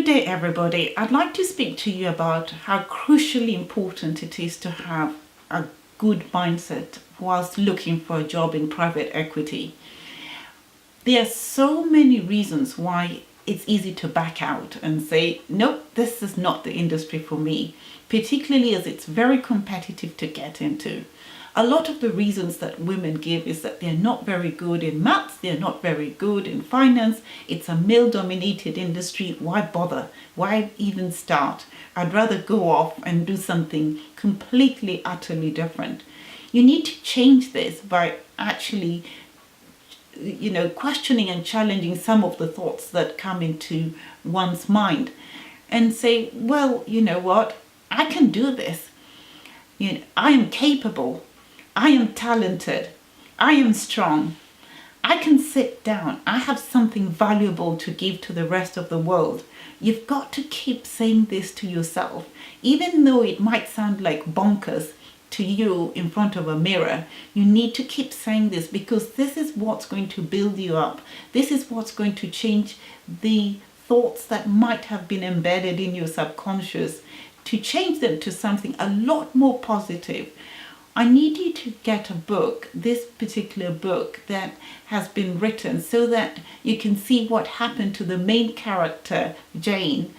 Good day, everybody. I'd like to speak to you about how crucially important it is to have a good mindset whilst looking for a job in private equity. There are so many reasons why it's easy to back out and say, nope, this is not the industry for me, particularly as it's very competitive to get into. A lot of the reasons that women give is that they're not very good in maths, they're not very good in finance, it's a male-dominated industry, why bother? Why even start? I'd rather go off and do something completely, utterly different. You need to change this by actually questioning and challenging some of the thoughts that come into one's mind and say, well, you know what? I can do this. I am capable. I am talented. I am strong. I can sit down. I have something valuable to give to the rest of the world. You've got to keep saying this to yourself, even though it might sound like bonkers to you in front of a mirror. You need to keep saying this because this is what's going to build you up. This is what's going to change the thoughts that might have been embedded in your subconscious, to change them to something a lot more positive. I need you to get a book, this particular book that has been written, so that you can see what happened to the main character, Jane,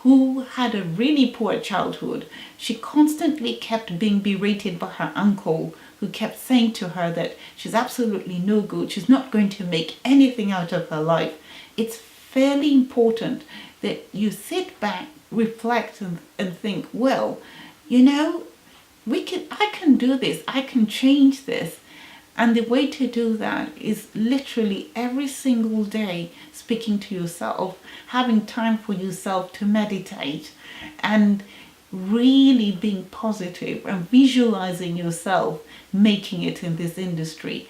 who had a really poor childhood. She constantly kept being berated by her uncle, who kept saying to her that she's absolutely no good, she's not going to make anything out of her life. It's fairly important that you sit back, reflect and think, well, I can do this, I can change this. And the way to do that is literally every single day speaking to yourself, having time for yourself to meditate, and really being positive and visualizing yourself making it in this industry.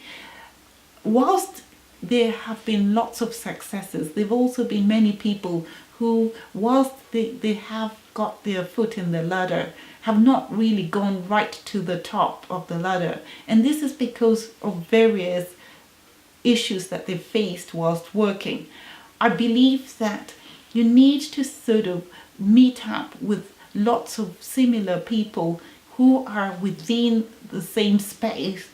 Whilst there have been lots of successes, there have also been many people who, whilst they have got their foot in the ladder, have not really gone right to the top of the ladder. And this is because of various issues that they faced whilst working. I believe that you need to sort of meet up with lots of similar people who are within the same space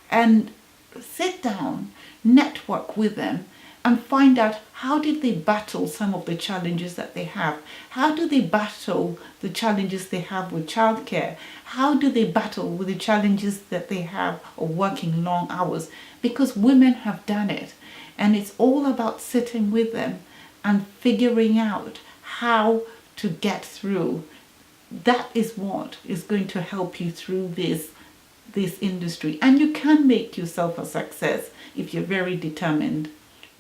and sit down, network with them, and find out how did they battle some of the challenges that they have. How do they battle the challenges they have with childcare? How do they battle with the challenges that they have of working long hours? Because women have done it. And it's all about sitting with them and figuring out how to get through. That is what is going to help you through this industry. And you can make yourself a success if you're very determined.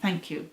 Thank you.